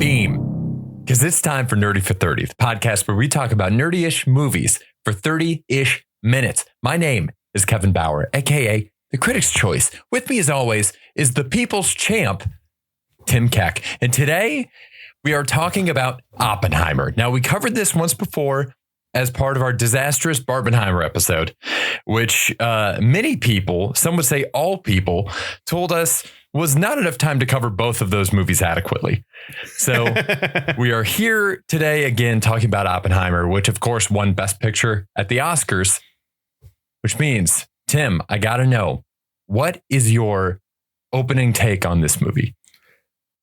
beam, because it's time for Nerdy for 30, the podcast where we talk about nerdy-ish movies for 30-ish minutes. My name is Kevin Bauer, aka the Critic's Choice. With me, as always, is the People's Champ, Tim Keck. And today, we are talking about Oppenheimer. Now, we covered this once before as part of our disastrous Barbenheimer episode, which many people, some would say all people, told us was not enough time to cover both of those movies adequately. So we are here today again talking about Oppenheimer, which of course won Best Picture at the Oscars, which means, Tim, I got to know, what is your opening take on this movie?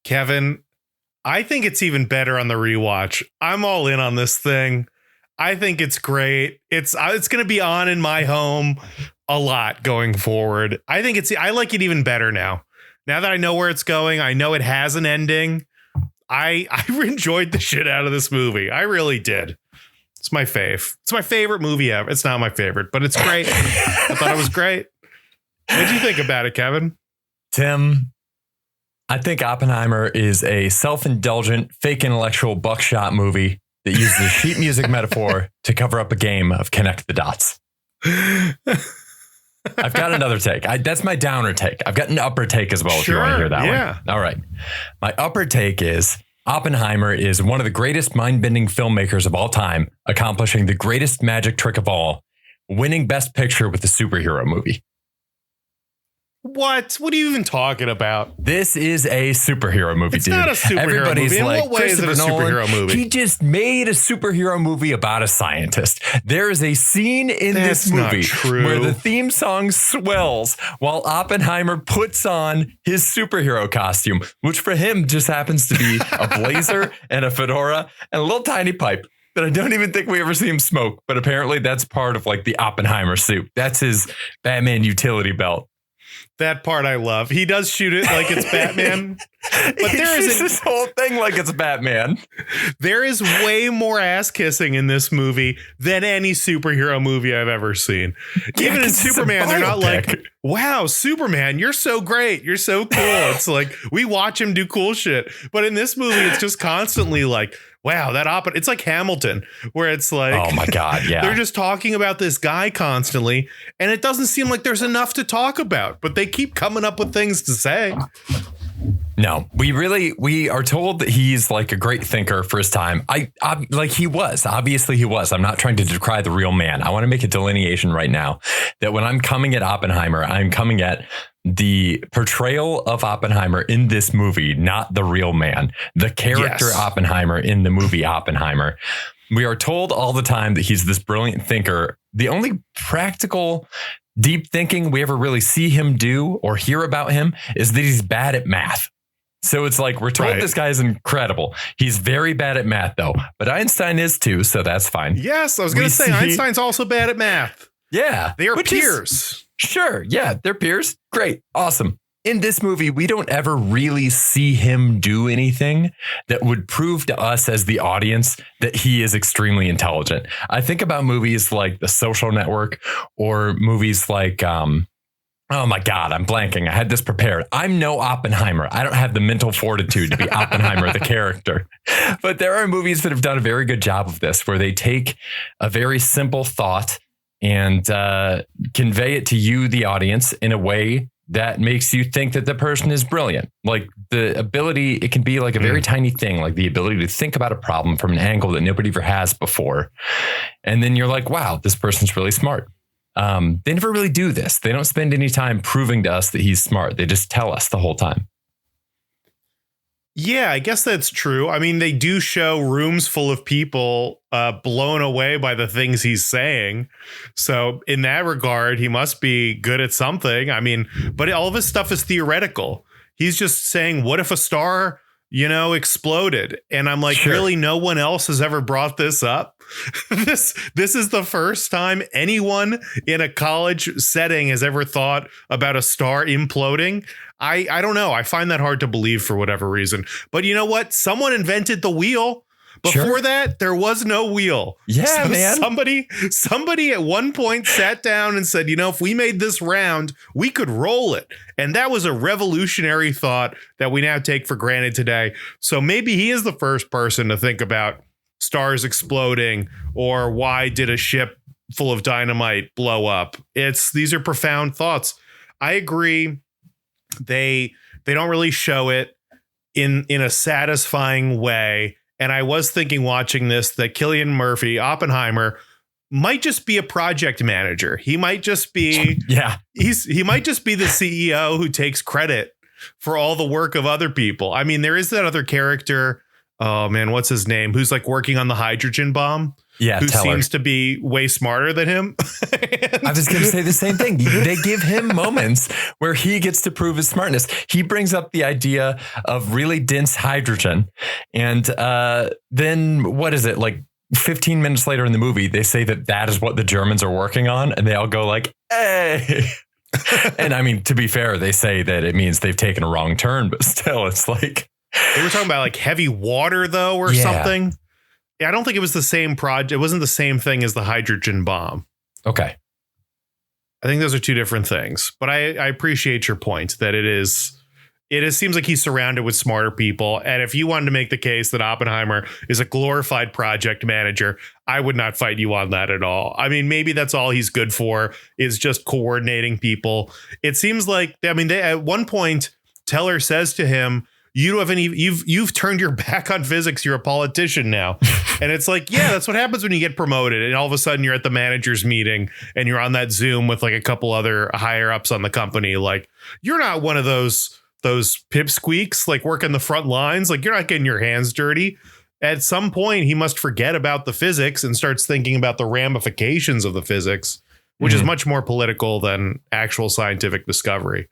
Kevin, I think it's even better on the rewatch. I'm all in on this thing. I think it's great. It's going to be on in my home a lot going forward. I like it even better now. Now that I know where it's going, I know it has an ending. I enjoyed the shit out of this movie. I really did. It's my fave. It's my favorite movie ever. It's not my favorite, but it's great. I thought it was great. What did you think about it, Kevin? Tim, I think Oppenheimer is a self-indulgent, fake intellectual buckshot movie that uses a sheet music metaphor to cover up a game of connect the dots. I've got another take. That's my downer take. I've got an upper take as well, if you want to hear that one. All right. My upper take is Oppenheimer is one of the greatest mind-bending filmmakers of all time, accomplishing the greatest magic trick of all, winning Best Picture with a superhero movie. What? What are you even talking about? This is a superhero movie, it's dude. Not a superhero Everybody's movie. In like, what way is it a superhero movie? He just made a superhero movie about a scientist. There is a scene in this movie where the theme song swells while Oppenheimer puts on his superhero costume, which for him just happens to be a blazer and a fedora and a little tiny pipe that I don't even think we ever see him smoke. But apparently that's part of like the Oppenheimer suit. That's his Batman utility belt. That part I love. He does shoot it like it's Batman. But there is this whole thing like it's Batman. There is way more ass kissing in this movie than any superhero movie I've ever seen. Even in Superman, they're not like, wow, Superman, you're so great. You're so cool. It's like we watch him do cool shit. But in this movie, it's just constantly like, wow, it's like Hamilton, where it's like, oh my God, yeah. They're just talking about this guy constantly, and it doesn't seem like there's enough to talk about, but they keep coming up with things to say. No, we are told that he's like a great thinker for his time. He was. I'm not trying to decry the real man. I want to make a delineation right now that when I'm coming at Oppenheimer, I'm coming at the portrayal of Oppenheimer in this movie, not the real man, the character Oppenheimer in the movie Oppenheimer. We are told all the time that he's this brilliant thinker. The only practical deep thinking we ever really see him do or hear about him is that he's bad at math. So it's like we're told this guy is incredible. He's very bad at math, though. But Einstein is too, so that's fine. Yes, I was going to say Einstein's also bad at math. Yeah. They are peers. Sure. Yeah, they're peers. Great. Awesome. In this movie, we don't ever really see him do anything that would prove to us as the audience that he is extremely intelligent. I think about movies like The Social Network or movies like, oh my God, I'm blanking. I had this prepared. I'm no Oppenheimer. I don't have the mental fortitude to be Oppenheimer, the character. But there are movies that have done a very good job of this, where they take a very simple thought and convey it to you, the audience, in a way that makes you think that the person is brilliant. Like the ability, it can be like a very tiny thing, like the ability to think about a problem from an angle that nobody ever has before. And then you're like, wow, this person's really smart. They never really do this. They don't spend any time proving to us that he's smart. They just tell us the whole time. Yeah, I guess that's true. I mean, they do show rooms full of people blown away by the things he's saying. So in that regard, he must be good at something. I mean, but all of his stuff is theoretical. He's just saying, what if a star, exploded? And I'm like, really, no one else has ever brought this up? This is the first time anyone in a college setting has ever thought about a star imploding. I don't know. I find that hard to believe for whatever reason. But you know what? Someone invented the wheel. Before that, there was no wheel. Yeah, so man. Somebody at one point sat down and said, if we made this round, we could roll it. And that was a revolutionary thought that we now take for granted today. So maybe he is the first person to think about stars exploding or why did a ship full of dynamite blow up. These are profound thoughts. I agree. They don't really show it in a satisfying way. And I was thinking watching this that Cillian Murphy, Oppenheimer, might just be a project manager. He might just be he might just be the CEO who takes credit for all the work of other people. I mean, there is that other character. Oh man, what's his name? Who's like working on the hydrogen bomb? Yeah, who seems to be way smarter than him. I was going to say the same thing. They give him moments where he gets to prove his smartness. He brings up the idea of really dense hydrogen. And then what is it? Like 15 minutes later in the movie, they say that is what the Germans are working on. And they all go like, hey. And I mean, to be fair, they say that it means they've taken a wrong turn. But still, it's like. They were talking about like heavy water, though, or something. Yeah, I don't think it was the same project. It wasn't the same thing as the hydrogen bomb. Okay. I think those are two different things. But I appreciate your point that it seems like he's surrounded with smarter people. And if you wanted to make the case that Oppenheimer is a glorified project manager, I would not fight you on that at all. I mean, maybe that's all he's good for is just coordinating people. It seems like, I mean, at one point, Teller says to him, you don't have any, you've turned your back on physics. You're a politician now. And it's like, yeah, that's what happens when you get promoted. And all of a sudden you're at the manager's meeting and you're on that Zoom with like a couple other higher ups on the company. Like you're not one of those pipsqueaks, like working the front lines. Like you're not getting your hands dirty. At some point he must forget about the physics and starts thinking about the ramifications of the physics, which is much more political than actual scientific discovery.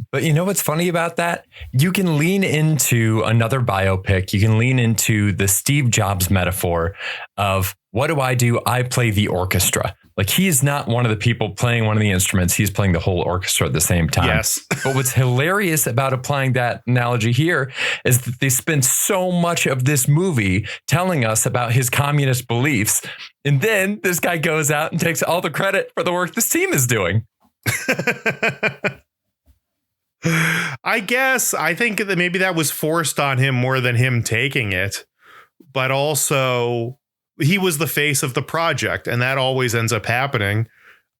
But you know what's funny about that? You can lean into another biopic. You can lean into the Steve Jobs metaphor of what do? I play the orchestra. Like he's not one of the people playing one of the instruments. He's playing the whole orchestra at the same time. Yes. But what's hilarious about applying that analogy here is that they spend so much of this movie telling us about his communist beliefs. And then this guy goes out and takes all the credit for the work this team is doing. I think that maybe that was forced on him more than him taking it, but also he was the face of the project and that always ends up happening.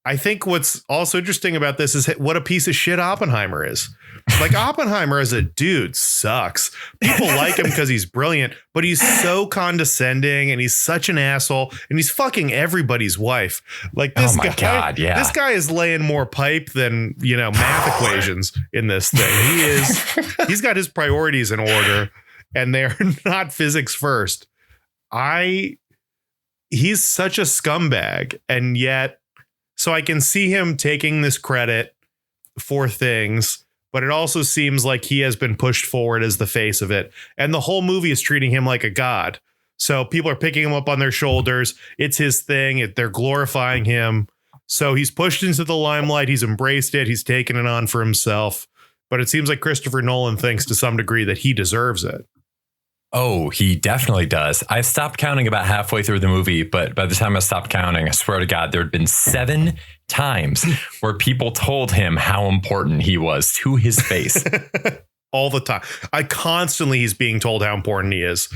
I think what's also interesting about this is what a piece of shit Oppenheimer is. Like Oppenheimer as a dude sucks. People like him because he's brilliant, but he's so condescending and he's such an asshole and he's fucking everybody's wife. Like this guy, this guy is laying more pipe than, math equations in this thing. He's got his priorities in order and they're not physics first. He's such a scumbag. And yet, so I can see him taking this credit for things, but it also seems like he has been pushed forward as the face of it. And the whole movie is treating him like a god. So people are picking him up on their shoulders. It's his thing. They're glorifying him. So he's pushed into the limelight. He's embraced it. He's taken it on for himself. But it seems like Christopher Nolan thinks to some degree that he deserves it. Oh, he definitely does. I stopped counting about halfway through the movie, but by the time I stopped counting, I swear to God, there had been 7 times where people told him how important he was to his face. All the time. He's being told how important he is.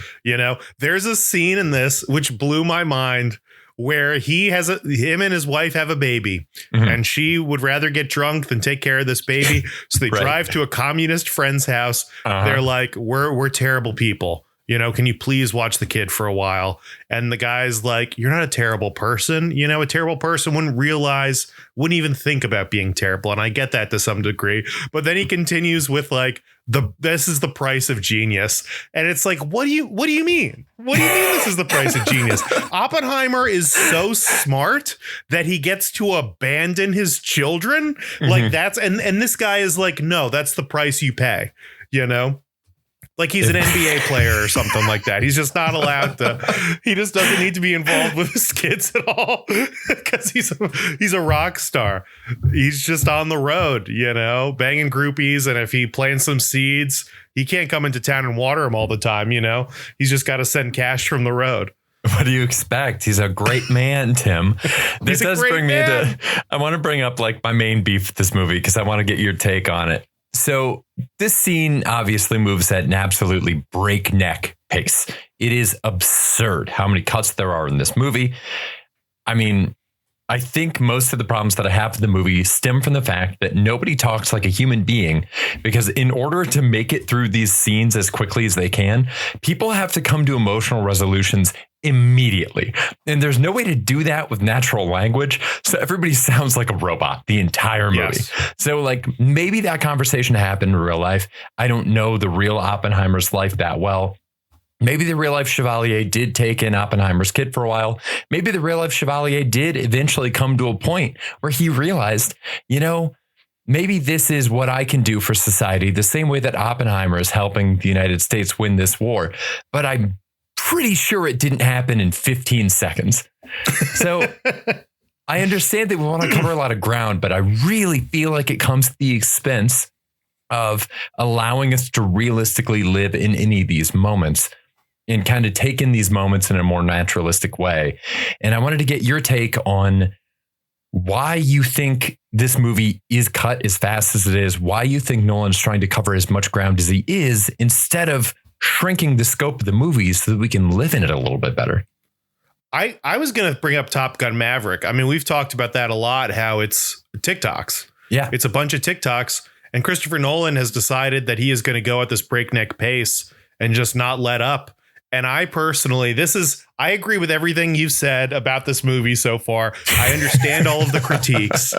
There's a scene in this which blew my mind where him and his wife have a baby and she would rather get drunk than take care of this baby. So they drive to a communist friend's house. They're like, we're terrible people. Can you please watch the kid for a while? And the guy's like, you're not a terrible person. A terrible person wouldn't even think about being terrible. And I get that to some degree. But then he continues with like, this is the price of genius. And it's like, what do you mean? What do you mean this is the price of genius? Oppenheimer is so smart that he gets to abandon his children. Like that's and this guy is like, no, that's the price you pay, Like he's an NBA player or something like that. He's just not allowed to. He just doesn't need to be involved with his kids at all because he's a rock star. He's just on the road, banging groupies. And if he plants some seeds, he can't come into town and water them all the time. He's just got to send cash from the road. What do you expect? He's a great man, Tim. This does bring me to. I want to bring up like my main beef with this movie because I want to get your take on it. So this scene obviously moves at an absolutely breakneck pace. It is absurd how many cuts there are in this movie. I mean, I think most of the problems that I have with the movie stem from the fact that nobody talks like a human being, because in order to make it through these scenes as quickly as they can, people have to come to emotional resolutions immediately. And there's no way to do that with natural language. So everybody sounds like a robot the entire movie. Yes. So like maybe that conversation happened in real life. I don't know the real Oppenheimer's life that well. Maybe the real life Chevalier did take in Oppenheimer's kid for a while. Maybe the real life Chevalier did eventually come to a point where he realized, maybe this is what I can do for society, the same way that Oppenheimer is helping the United States win this war. But I'm pretty sure it didn't happen in 15 seconds. So I understand that we want to cover a lot of ground, but I really feel like it comes at the expense of allowing us to realistically live in any of these moments and kind of take in these moments in a more naturalistic way. And I wanted to get your take on why you think this movie is cut as fast as it is, why you think Nolan's trying to cover as much ground as he is, instead of shrinking the scope of the movie so that we can live in it a little bit better. I was going to bring up Top Gun Maverick. I mean, we've talked about that a lot, how it's TikToks. Yeah, it's a bunch of TikToks. And Christopher Nolan has decided that he is going to go at this breakneck pace and just not let up. And I personally, I agree with everything you've said about this movie so far. I understand all of the critiques,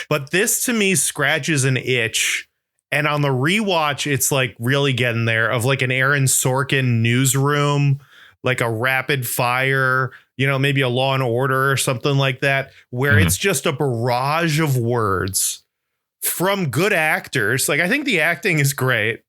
but this to me scratches an itch. And on the rewatch, it's like really getting there, of like an Aaron Sorkin newsroom, like a rapid fire, maybe a Law and Order or something like that, where it's just a barrage of words from good actors. Like, I think the acting is great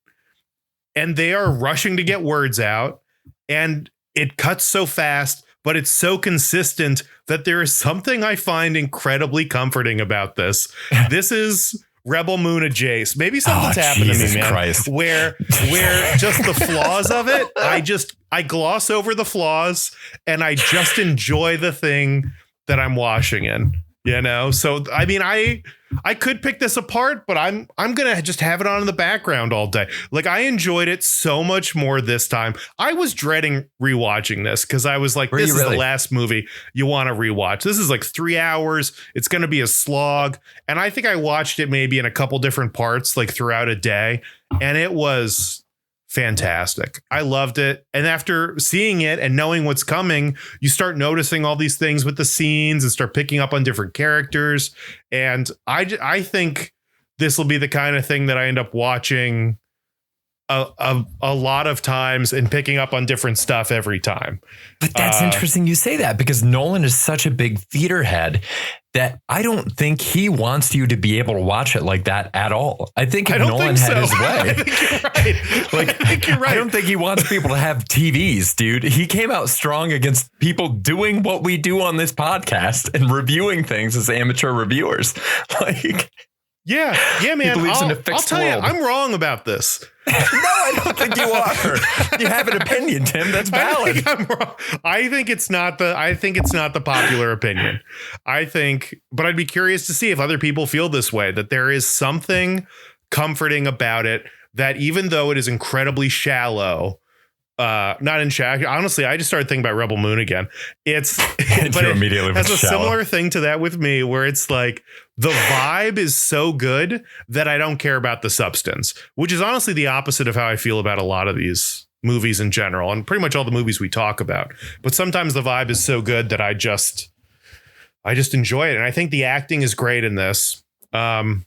and they are rushing to get words out, and it cuts so fast, but it's so consistent that there is something I find incredibly comforting about this. This is Rebel Moon adjacent. Maybe something's happened to me, man. Christ. Where just the flaws of it, I gloss over the flaws and I just enjoy the thing that I'm watching in. So I mean, I could pick this apart, but I'm gonna just have it on in the background all day. Like, I enjoyed it so much more this time. I was dreading rewatching this because I was like, this is the last movie you want to rewatch. This is like 3 hours. It's gonna be a slog. And I think I watched it maybe in a couple different parts, like throughout a day, and it was fantastic. I loved it. And after seeing it and knowing what's coming, you start noticing all these things with the scenes and start picking up on different characters. And I think this will be the kind of thing that I end up watching a lot of times and picking up on different stuff every time. But that's interesting you say that, because Nolan is such a big theater head that I don't think he wants you to be able to watch it like that at all. I think if Nolan had his way, I think you're right. I don't think he wants people to have TVs, dude. He came out strong against people doing what we do on this podcast and reviewing things as amateur reviewers. Yeah, man. I'll tell you, I'm wrong about this. No, I don't think you are. You have an opinion, Tim. That's valid. I think I'm wrong. I think it's not the popular opinion. But I'd be curious to see if other people feel this way, that there is something comforting about it, that even though it is incredibly shallow, not in shallow. Honestly, I just started thinking about Rebel Moon again. But it has a similar thing to that with me, where it's like the vibe is so good that I don't care about the substance, which is honestly the opposite of how I feel about a lot of these movies in general, and pretty much all the movies we talk about. But sometimes the vibe is so good that I just enjoy it. And I think the acting is great in this. Kind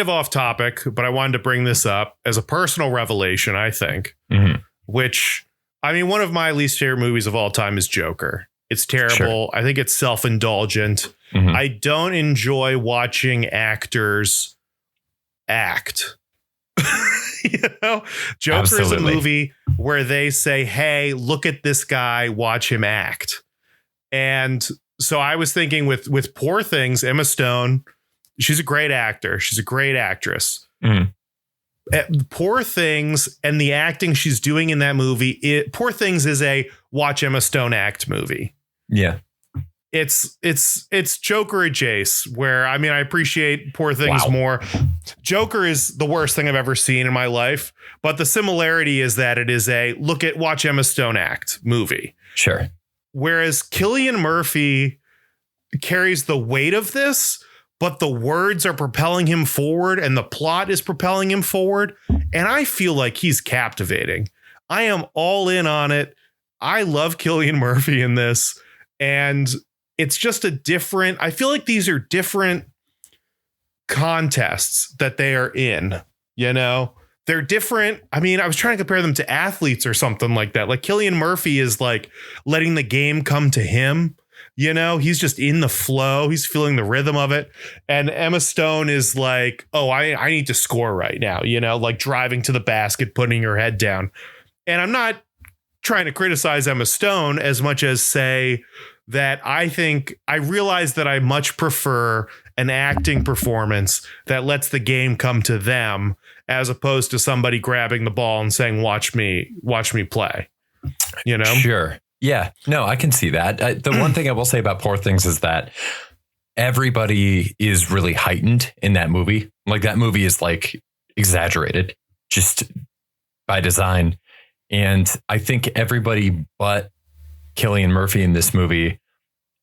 of off topic, but I wanted to bring this up as a personal revelation, I think. Mm-hmm. Which, I mean, one of my least favorite movies of all time is Joker. It's terrible. Sure. I think it's self-indulgent. Mm-hmm. I don't enjoy watching actors act. Joker Absolutely. is a movie where they say, hey, look at this guy, watch him act. And so I was thinking with Poor Things, Emma Stone, she's a great actor. She's a great actress. Mm. Poor Things and the acting she's doing in that movie. Poor Things is a watch Emma Stone act movie. Yeah. It's Joker or Jace, where I appreciate Poor Things more. Joker is the worst thing I've ever seen in my life, but the similarity is that it is a watch Emma Stone act movie. Sure. Whereas Cillian Murphy carries the weight of this, but the words are propelling him forward and the plot is propelling him forward. And I feel like he's captivating. I am all in on it. I love Cillian Murphy in this. And it's just I feel like these are different contests that they are in, they're different. I was trying to compare them to athletes or something like that. Like Cillian Murphy is like letting the game come to him. He's just in the flow. He's feeling the rhythm of it. And Emma Stone is like, oh, I need to score right now, like driving to the basket, putting her head down. And I'm not trying to criticize Emma Stone as much as say that I realize that I much prefer an acting performance that lets the game come to them as opposed to somebody grabbing the ball and saying, watch me play, Sure. Yeah, no, I can see that. The one thing I will say about Poor Things is that everybody is really heightened in that movie. Like that movie is like exaggerated just by design. And I think everybody but Cillian Murphy in this movie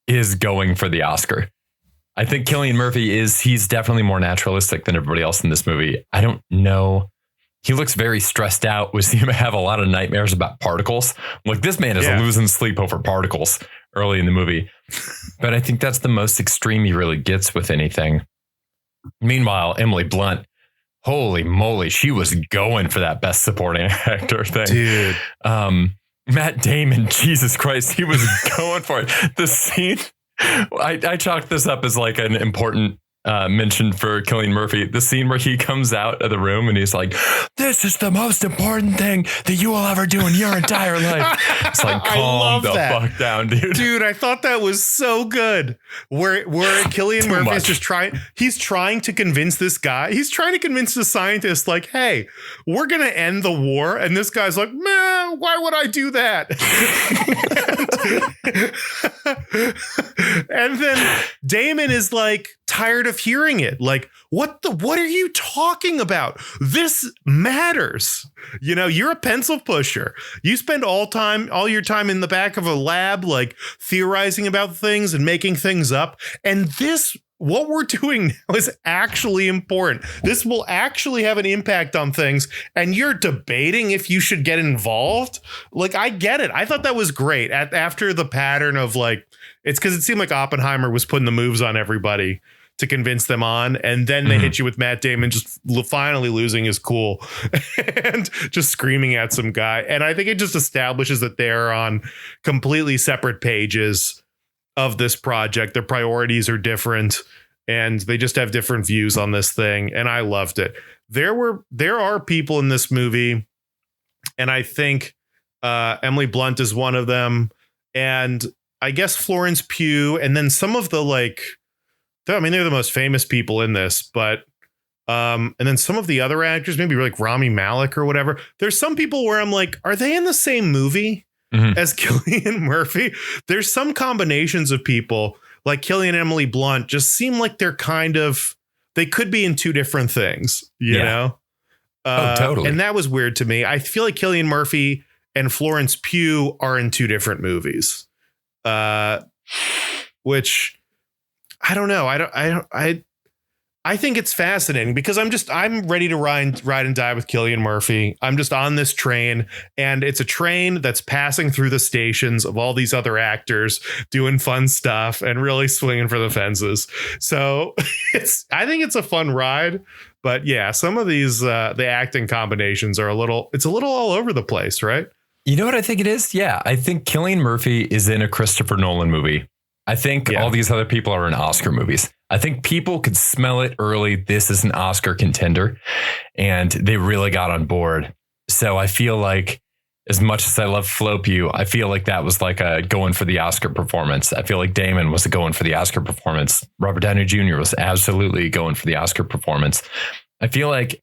is going for the Oscar. I think Cillian Murphy he's definitely more naturalistic than everybody else in this movie. I don't know. He looks very stressed out. We see him have a lot of nightmares about particles. Like this man is losing sleep over particles early in the movie. But I think that's the most extreme he really gets with anything. Meanwhile, Emily Blunt, holy moly, she was going for that best supporting actor thing. Dude. Matt Damon, Jesus Christ, he was going for it. The scene, I chalked this up as like an important mention for Cillian Murphy. The scene where he comes out of the room and he's like, "This is the most important thing that you will ever do in your entire life." It's like, calm the fuck down, dude. Dude, I thought that was so good. Where Cillian Murphy is just he's trying to convince this guy. He's trying to convince the scientist, like, hey, we're going to end the war. And this guy's like, man, why would I do that? And then Damon is like tired of hearing it. Like, what are you talking about? This matters. You're a pencil pusher. You spend all your time in the back of a lab, like theorizing about things and making things up. And what we're doing now is actually important. This will actually have an impact on things. And you're debating if you should get involved. Like, I get it. I thought that was great. After the pattern of like, it's because it seemed like Oppenheimer was putting the moves on everybody to convince them on. And then they hit you with Matt Damon just finally losing his cool and just screaming at some guy. And I think it just establishes that they're on completely separate pages of this project. Their priorities are different and they just have different views on this thing. And I loved it. There are people in this movie, and I think Emily Blunt is one of them. And I guess Florence Pugh, and then some of the they're the most famous people in this, but and then some of the other actors, maybe like Rami Malek or whatever. There's some people where I'm like, are they in the same movie as Cillian Murphy? There's some combinations of people like Cillian and Emily Blunt just seem like they could be in two different things, you know? Totally. And that was weird to me. I feel like Cillian Murphy and Florence Pugh are in two different movies, which I don't know. I think it's fascinating because I'm ready to ride and die with Cillian Murphy. I'm just on this train, and it's a train that's passing through the stations of all these other actors doing fun stuff and really swinging for the fences. So I think it's a fun ride, but yeah, some of these, the acting combinations are a little all over the place, right? You know what I think it is? Yeah, I think Cillian Murphy is in a Christopher Nolan movie. I think all these other people are in Oscar movies. I think people could smell it early. This is an Oscar contender, and they really got on board. So I feel like, as much as I love Flo Pugh, I feel like that was like a going for the Oscar performance. I feel like Damon was going for the Oscar performance. Robert Downey Jr. was absolutely going for the Oscar performance. I feel like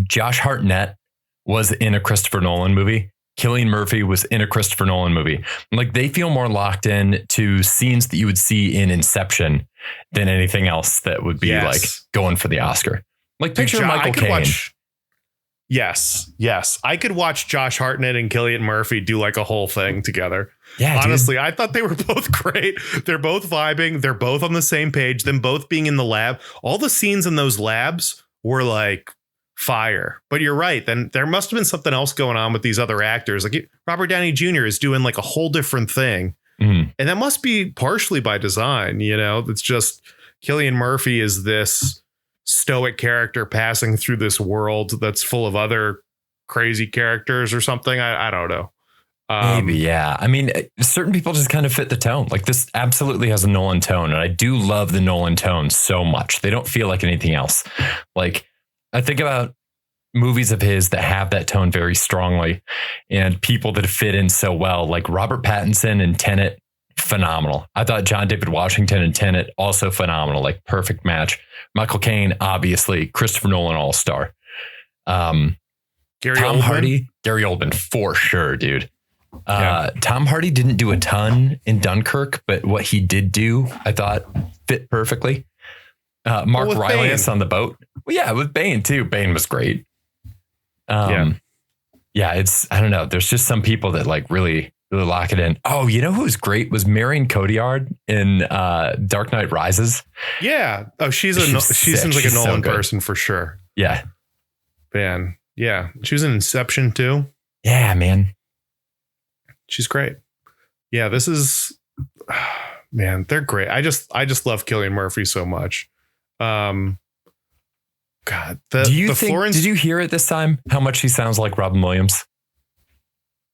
Josh Hartnett was in a Christopher Nolan movie. Cillian Murphy was in a Christopher Nolan movie. Like, they feel more locked in to scenes that you would see in Inception than anything else that would be like going for the Oscar. Like, picture Michael Caine. Yes. I could watch Josh Hartnett and Cillian Murphy do like a whole thing together. Yeah, honestly, dude. I thought they were both great. They're both vibing. They're both on the same page. Them both being in the lab. All the scenes in those labs were like fire. But you're right. Then there must have been something else going on with these other actors. Like, Robert Downey Jr. is doing like a whole different thing. And that must be partially by design. You know, it's just Cillian Murphy is this stoic character passing through this world that's full of other crazy characters or something. I don't know. Maybe, yeah. I mean, certain people just kind of fit the tone. Like, this absolutely has a Nolan tone, and I do love the Nolan tone so much. They don't feel like anything else. Like, I think about movies of his that have that tone very strongly, and people that fit in so well, like Robert Pattinson in Tenet, phenomenal. I thought John David Washington in Tenet, also phenomenal, like perfect match. Michael Caine, obviously, Christopher Nolan All-Star. Gary Oldman, for sure, dude. Tom Hardy didn't do a ton in Dunkirk, but what he did do, I thought, fit perfectly. Mark Rylance on the boat. Well, yeah, with Bane too. Bane was great. It's, I don't know. There's just some people that like really lock it in. Oh, you know who was great was Marion Cotillard in Dark Knight Rises. Yeah. Oh, she seems like a Nolan person for sure. Yeah. Man. Yeah. She was in Inception too. Yeah, man. She's great. Yeah, this is, man, they're great. I just love Cillian Murphy so much. God, did you hear it this time? How much he sounds like Robin Williams?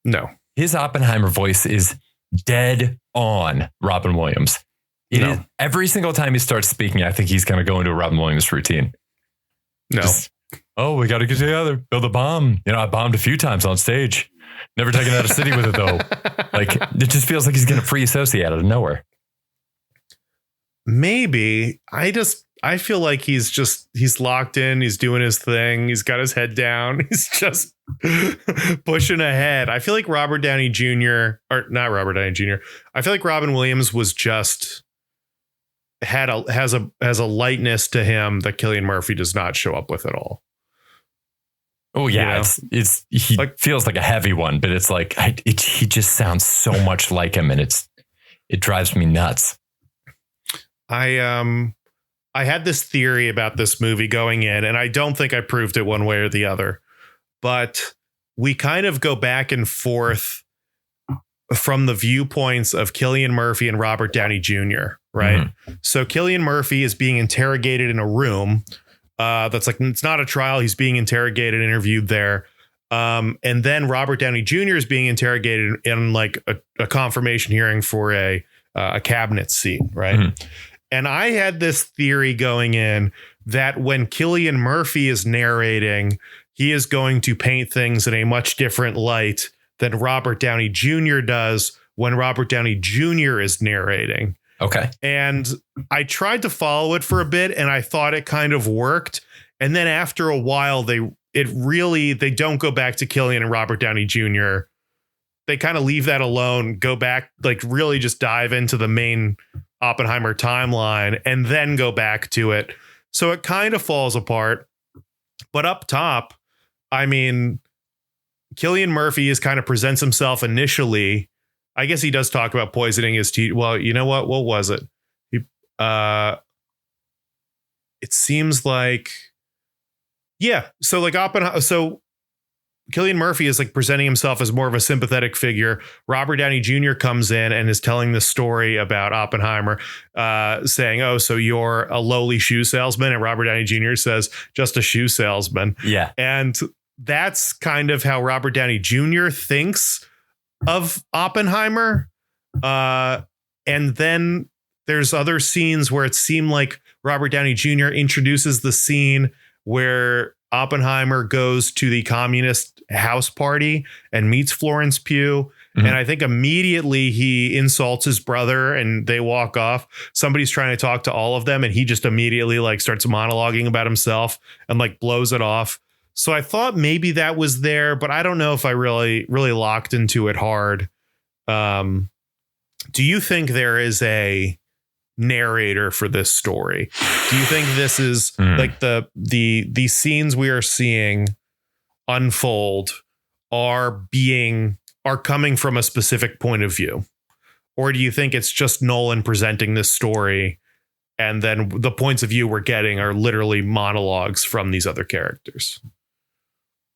No. His Oppenheimer voice is dead on Robin Williams. Every single time he starts speaking, I think he's going to go into a Robin Williams routine. No. We got to get together, build a bomb. I bombed a few times on stage. Never taken out of city with it though. Like, it just feels like he's going to free associate out of nowhere. Maybe. I feel like he's locked in. He's doing his thing. He's got his head down. He's just pushing ahead. I feel like Robert Downey Jr. or not Robert Downey Jr. I feel like Robin Williams was just has a lightness to him that Cillian Murphy does not show up with at all. Oh yeah, he like, feels like a heavy one, but it's like he just sounds so much like him, and it drives me nuts. I had this theory about this movie going in, and I don't think I proved it one way or the other, but we kind of go back and forth from the viewpoints of Cillian Murphy and Robert Downey Jr. Right. Mm-hmm. So Cillian Murphy is being interrogated in a room. That's like, it's not a trial. He's being interrogated, interviewed there. And then Robert Downey Jr. is being interrogated in like a confirmation hearing for a cabinet seat. Right. Mm-hmm. And I had this theory going in that when Cillian Murphy is narrating, he is going to paint things in a much different light than Robert Downey Jr. does when Robert Downey Jr. is narrating. Okay. And I tried to follow it for a bit, and I thought it kind of worked. And then after a while, they don't go back to Cillian and Robert Downey Jr. They kind of leave that alone, go back, like really just dive into the main Oppenheimer timeline and then go back to it. So it kind of falls apart. But up top, I mean, Cillian Murphy is kind of presents himself initially. I guess he does talk about poisoning his teeth. Well, you know what? What was it? It seems like, yeah. So like so Cillian Murphy is like presenting himself as more of a sympathetic figure. Robert Downey Jr. comes in and is telling the story about Oppenheimer, saying, "Oh, so you're a lowly shoe salesman?" And Robert Downey Jr. says, "Just a shoe salesman." Yeah. And that's kind of how Robert Downey Jr. thinks of Oppenheimer. And then there's other scenes where it seemed like Robert Downey Jr. introduces the scene where Oppenheimer goes to the communist house party and meets Florence Pugh. Mm-hmm. And I think immediately he insults his brother and they walk off. Somebody's trying to talk to all of them and he just immediately like starts monologuing about himself and like blows it off. So I thought maybe that was there, but I don't know if I really locked into it hard. Do you think there is a narrator for this story? Do you think this is like the scenes we are seeing unfold are coming from a specific point of view? Or do you think it's just Nolan presenting this story and then the points of view we're getting are literally monologues from these other characters?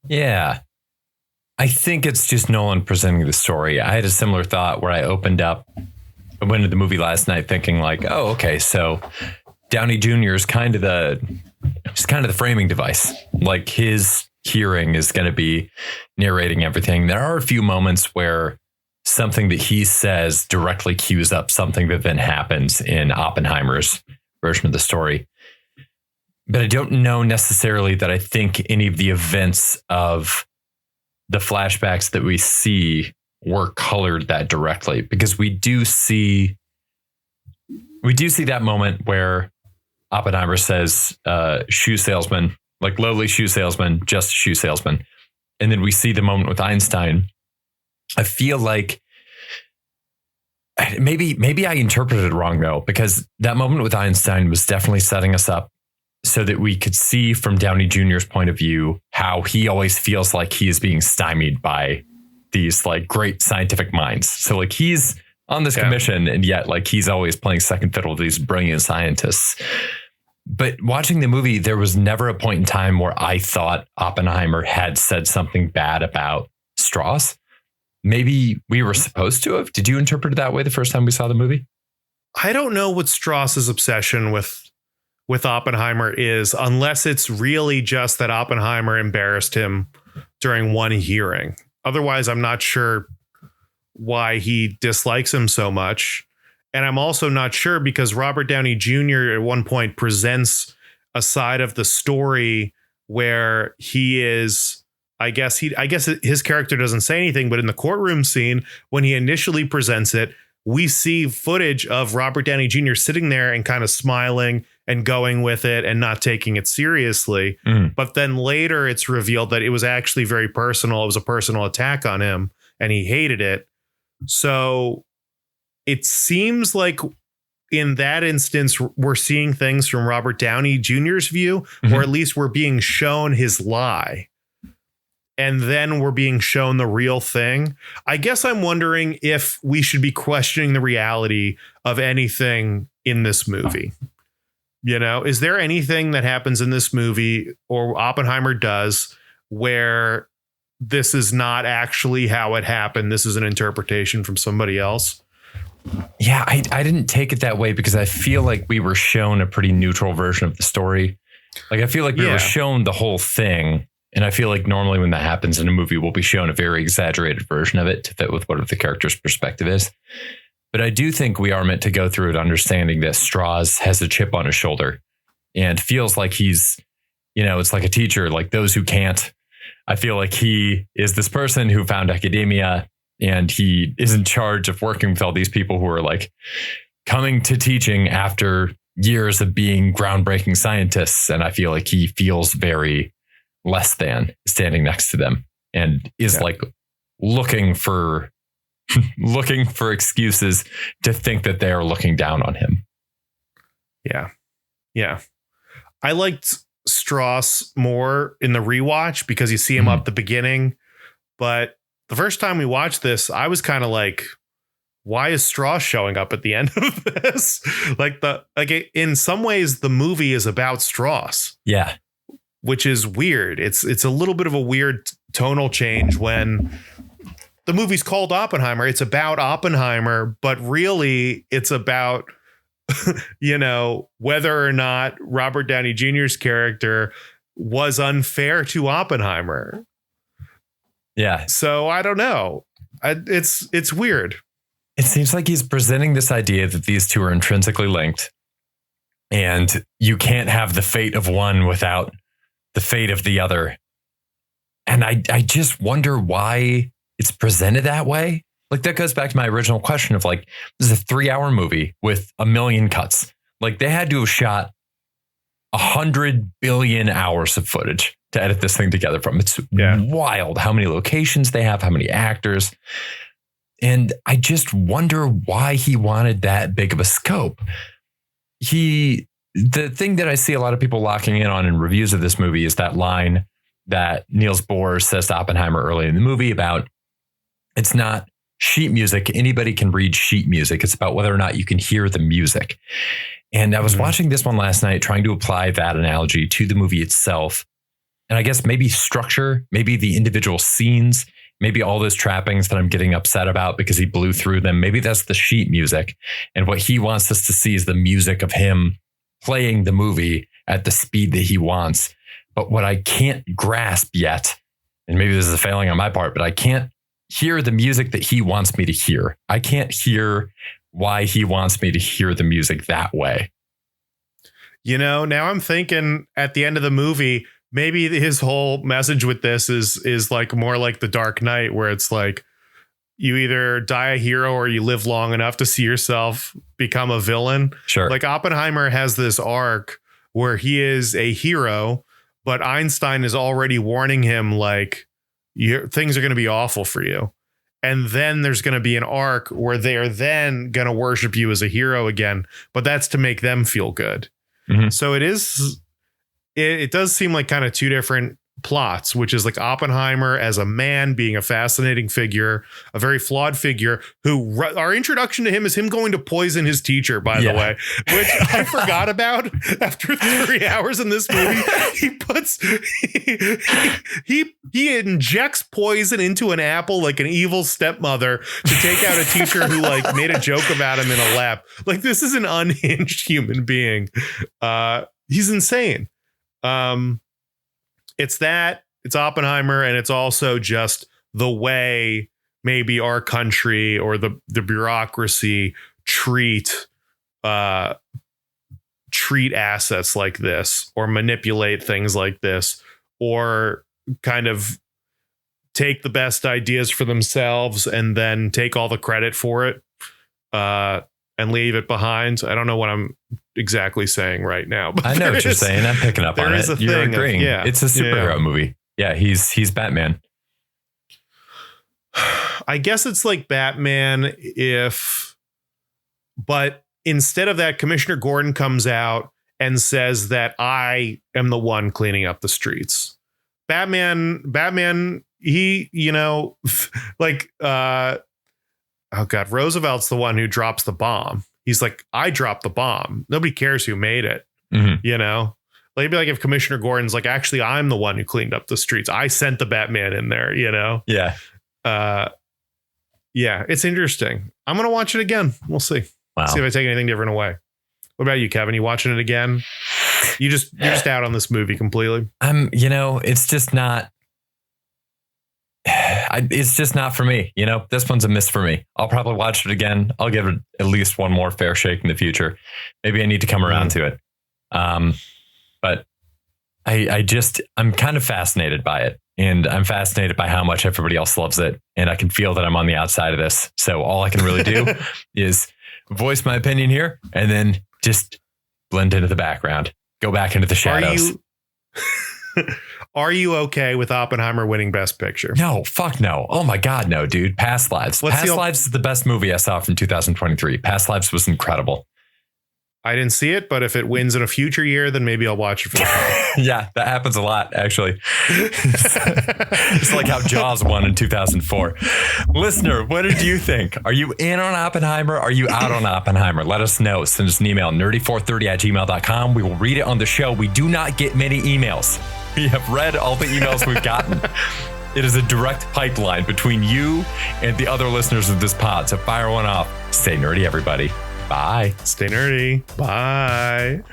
Yeah, I think it's just Nolan presenting the story. I had a similar thought where I went to the movie last night thinking like, oh, okay, so Downey Jr. is kind of the framing device. Like his hearing is going to be narrating everything. There are a few moments where something that he says directly cues up something that then happens in Oppenheimer's version of the story. But I don't know necessarily that I think any of the events of the flashbacks that we see were colored that directly, because we do see that moment where Oppenheimer says, shoe salesman, like lowly shoe salesman, just shoe salesman. And then we see the moment with Einstein. I feel like maybe I interpreted it wrong though, because that moment with Einstein was definitely setting us up so that we could see from Downey Jr.'s point of view how he always feels like he is being stymied by these like great scientific minds. So like he's on this commission and yet like he's always playing second fiddle to these brilliant scientists. But watching the movie, there was never a point in time where I thought Oppenheimer had said something bad about Strauss. Maybe we were supposed to have. Did you interpret it that way the first time we saw the movie? I don't know what Strauss's obsession with Oppenheimer is, unless it's really just that Oppenheimer embarrassed him during one hearing. Otherwise, I'm not sure why he dislikes him so much. And I'm also not sure because Robert Downey Jr. at one point presents a side of the story where he is, I guess his character doesn't say anything, but in the courtroom scene, when he initially presents it, we see footage of Robert Downey Jr. sitting there and kind of smiling and going with it and not taking it seriously. But then later it's revealed that it was actually very personal. It was a personal attack on him and he hated it. So it seems like in that instance, we're seeing things from Robert Downey Jr.'s view, or at least we're being shown his lie. And then we're being shown the real thing. I guess I'm wondering if we should be questioning the reality of anything in this movie. You know, is there anything that happens in this movie or Oppenheimer does where this is not actually how it happened? This is an interpretation from somebody else. Yeah, I didn't take it that way because I feel like we were shown a pretty neutral version of the story. Like, I feel like we were shown the whole thing. And I feel like normally when that happens in a movie, we'll be shown a very exaggerated version of it to fit with what the character's perspective is. But I do think we are meant to go through it understanding that Strauss has a chip on his shoulder and feels like he's, you know, it's like a teacher, like those who can't. I feel like he is this person who found academia and he is in charge of working with all these people who are like coming to teaching after years of being groundbreaking scientists. And I feel like he feels very less than standing next to them and is like looking for excuses to think that they are looking down on him. Yeah. Yeah. I liked Strauss more in the rewatch because you see him up the beginning. But the first time we watched this, I was kind of like, why is Strauss showing up at the end of this? Like in some ways, the movie is about Strauss. Yeah. Which is weird. It's a little bit of a weird tonal change when the movie's called Oppenheimer. It's about Oppenheimer, but really it's about, you know, whether or not Robert Downey Jr.'s character was unfair to Oppenheimer. Yeah. So I don't know. It's weird. It seems like he's presenting this idea that these two are intrinsically linked and you can't have the fate of one without the fate of the other. And I just wonder why it's presented that way. Like, that goes back to my original question of like, this is a 3-hour movie with 1 million cuts. Like, they had to have shot 100 billion hours of footage to edit this thing together from. It's wild how many locations they have, how many actors. And I just wonder why he wanted that big of a scope. The thing that I see a lot of people locking in on in reviews of this movie is that line that Niels Bohr says to Oppenheimer early in the movie about, it's not sheet music. Anybody can read sheet music. It's about whether or not you can hear the music. And I was watching this one last night, trying to apply that analogy to the movie itself. And I guess maybe structure, maybe the individual scenes, maybe all those trappings that I'm getting upset about because he blew through them. Maybe that's the sheet music. And what he wants us to see is the music of him playing the movie at the speed that he wants. But what I can't grasp yet, and maybe this is a failing on my part, but I can't hear the music that he wants me to hear. I can't hear why he wants me to hear the music that way. You know, now I'm thinking at the end of the movie, maybe his whole message with this is like more like The Dark Knight, where it's like you either die a hero or you live long enough to see yourself become a villain. Sure. Like Oppenheimer has this arc where he is a hero, but Einstein is already warning him like things are going to be awful for you. And then there's going to be an arc where they are then going to worship you as a hero again. But that's to make them feel good. Mm-hmm. So it does seem like kind of two different plots, which is like Oppenheimer as a man being a fascinating figure, a very flawed figure who our introduction to him is him going to poison his teacher, by the way, which I forgot about after 3 hours in this movie. He injects poison into an apple like an evil stepmother to take out a teacher who like made a joke about him in a lab. Like, this is an unhinged human being. He's insane. It's Oppenheimer, and it's also just the way maybe our country or the bureaucracy treat assets like this, or manipulate things like this, or kind of take the best ideas for themselves and then take all the credit for it and leave it behind. I don't know what I'm exactly saying right now, but I know what you're saying. I'm picking up on it. You're agreeing. It's a superhero movie. Yeah, he's Batman. I guess it's like Batman but instead of that, Commissioner Gordon comes out and says that I am the one cleaning up the streets. Batman, he, like, oh God, Roosevelt's the one who drops the bomb. He's like, I dropped the bomb. Nobody cares who made it. Mm-hmm. Like, it'd be like if Commissioner Gordon's like, actually, I'm the one who cleaned up the streets. I sent the Batman in there, Yeah. Yeah, it's interesting. I'm going to watch it again. We'll see. Wow. See if I take anything different away. What about you, Kevin? You watching it again? You're just out on this movie completely. It's just not. It's just not for me. This one's a miss for me. I'll probably watch it again. I'll give it at least one more fair shake in the future. Maybe I need to come around to it. But I'm kind of fascinated by it, and I'm fascinated by how much everybody else loves it. And I can feel that I'm on the outside of this. So all I can really do is voice my opinion here and then just blend into the background, go back into the shadows. Are you okay with Oppenheimer winning Best Picture? No, fuck no. Oh my God, no, dude. Past Lives. Past Lives is the best movie I saw from 2023. Past Lives was incredible. I didn't see it, but if it wins in a future year, then maybe I'll watch it for the time. Yeah, that happens a lot, actually. It's like how Jaws won in 2004. Listener, what did you think? Are you in on Oppenheimer? Are you out on Oppenheimer? Let us know. Send us an email, nerdy430@gmail.com. We will read it on the show. We do not get many emails. We have read all the emails we've gotten. It is a direct pipeline between you and the other listeners of this pod. So fire one off. Stay nerdy, everybody. Bye. Stay nerdy. Bye.